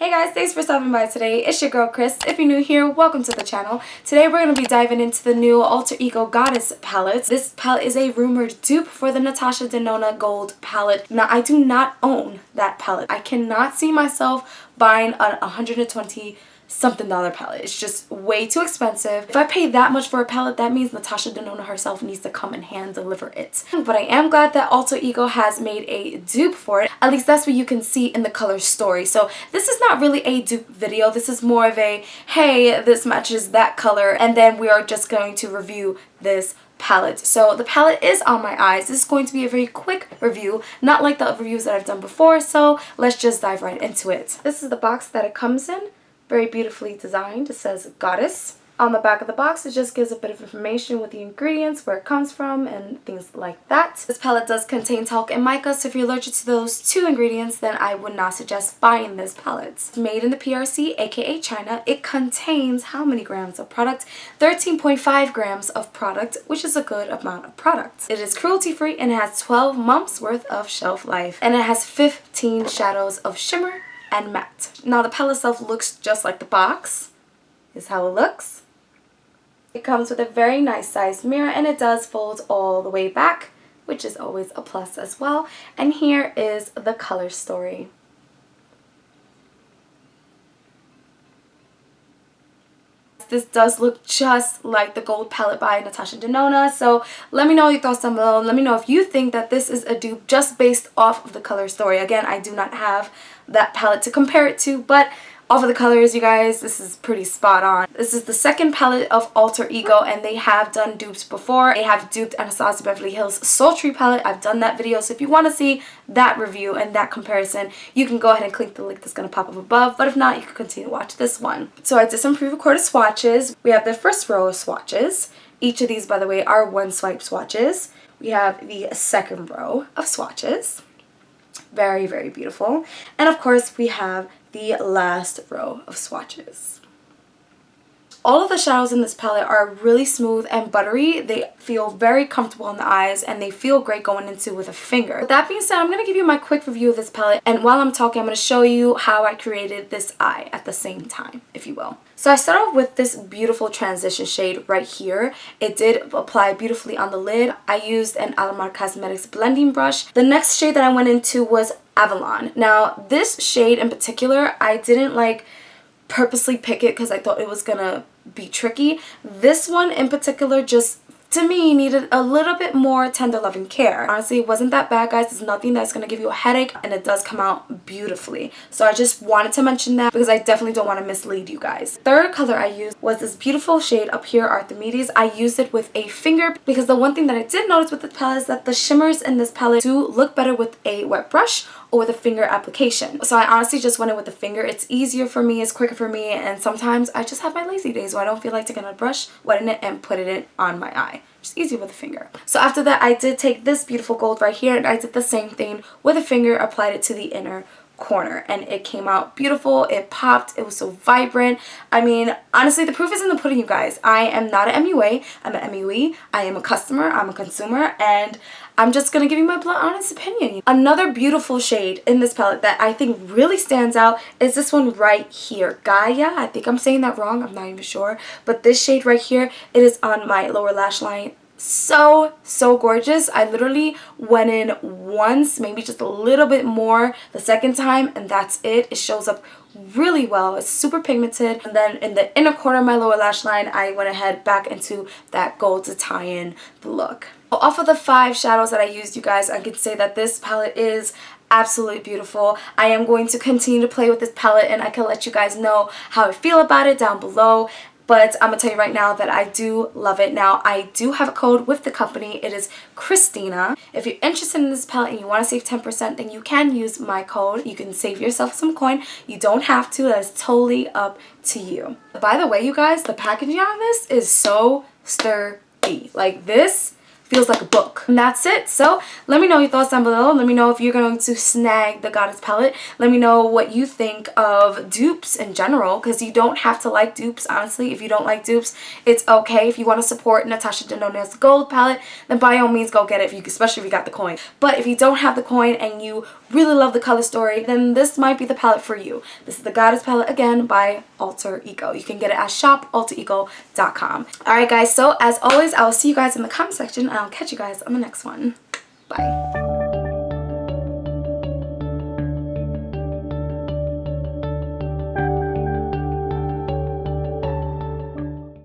Hey guys, thanks for stopping by today. It's your girl Chris. If you're new here, welcome to the channel. Today we're going to be diving into the new Alter Ego Goddess palette. This palette is a rumored dupe for the Natasha Denona Gold palette. Now I do not own that palette. I cannot see myself buying a $120 something palette. It's just way too expensive. If I pay that much for a palette, that means Natasha Denona herself needs to come and hand deliver it. But I am glad that Alter Ego has made a dupe for it. At least that's what you can see in the color story. So this is not really a dupe video. This is more of a, hey, this matches that color, and then we are just going to review this palette. So the palette is on my eyes. This is going to be a very quick review, not like the reviews that I've done before, so let's just dive right into it. This is the box that it comes in. Very beautifully designed. It says Goddess. On the back of the box, it just gives a bit of information with the ingredients, where it comes from, and things like that. This palette does contain talc and mica, so if you're allergic to those two ingredients, then I would not suggest buying this palette. It's made in the PRC, aka China. It contains how many grams of product? 13.5 grams of product, which is a good amount of product. It is cruelty-free and it has 12 months worth of shelf life. And it has 15 shadows of shimmer and matte. Now the palette itself looks just like the box. Is how it looks. It comes with a very nice sized mirror and it does fold all the way back, which is always a plus as well. And here is the color story. This does look just like the gold palette by Natasha Denona, so let me know your thoughts down below. Let me know if you think that this is a dupe just based off of the color story. Again, I do not have that palette to compare it to, but off of the colors, you guys, this is pretty spot on. This is the second palette of Alter Ego, and they have done dupes before. They have duped Anastasia Beverly Hills Sultry palette. I've done that video, so if you want to see that review and that comparison, you can go ahead and click the link that's going to pop up above, but if not, you can continue to watch this one. So I did some pre-recorded swatches. We have the first row of swatches. Each of these, by the way, are one swipe swatches. We have the second row of swatches. Very, very beautiful. And of course, we have the last row of swatches. All of the shadows in this palette are really smooth and buttery. They feel very comfortable in the eyes and they feel great going into with a finger. With that being said, I'm going to give you my quick review of this palette, and while I'm talking, I'm going to show you how I created this eye at the same time, if you will. So I start off with this beautiful transition shade right here. It did apply beautifully on the lid. I used an Alamar Cosmetics blending brush. The next shade that I went into was Avalon. Now this shade in particular, I didn't purposely pick it because I thought it was gonna be tricky. This one in particular just, to me, needed a little bit more tender loving care. Honestly, it wasn't that bad, guys. It's nothing that's going to give you a headache, and it does come out beautifully. So I just wanted to mention that because I definitely don't want to mislead you guys. Third color I used was this beautiful shade up here, Archimedes. I used it with a finger because the one thing that I did notice with the palette is that the shimmers in this palette do look better with a wet brush or with a finger application. So I honestly just went in with the finger. It's easier for me, it's quicker for me, and sometimes I just have my lazy days where I don't feel like taking a brush, wetting it, and putting it on my eye. Just easier with a finger. So after that, I did take this beautiful gold right here, and I did the same thing with a finger, applied it to the inner corner, and it came out beautiful. It popped. It was so vibrant. I mean, honestly, the proof is in the pudding, you guys. I am not an MUA. I'm an MUE. I am a customer. I'm a consumer, and I'm just gonna give you my blunt honest opinion. Another beautiful shade in this palette that I think really stands out is this one right here, Gaia. I think I'm saying that wrong. I'm not even sure, but this shade right here, it is on my lower lash line. So gorgeous. I literally went in once, maybe just a little bit more the second time, and that's it. It shows up really well. It's super pigmented. And then in the inner corner of my lower lash line, I went ahead back into that gold to tie in the look. Off of the 5 shadows that I used, you guys, I can say that this palette is absolutely beautiful. I am going to continue to play with this palette, and I can let you guys know how I feel about it down below. But I'm going to tell you right now that I do love it. Now, I do have a code with the company. It is Christina. If you're interested in this palette and you want to save 10%, then you can use my code. You can save yourself some coin. You don't have to. That is totally up to you. By the way, you guys, the packaging on this is so sturdy. Like, this feels like a book. And that's it. So let me know your thoughts down below. Let me know if you're going to snag the Goddess palette. Let me know what you think of dupes in general, because you don't have to like dupes, honestly. If you don't like dupes, it's okay. If you want to support Natasha Denona's gold palette, then by all means go get it, especially if you got the coin. But if you don't have the coin and you really love the color story, then this might be the palette for you. This is the Goddess palette, again, by Alter Ego. You can get it at shopalterego.com. Alright guys, so as always, I will see you guys in the comment section, and I'll catch you guys on the next one. Bye.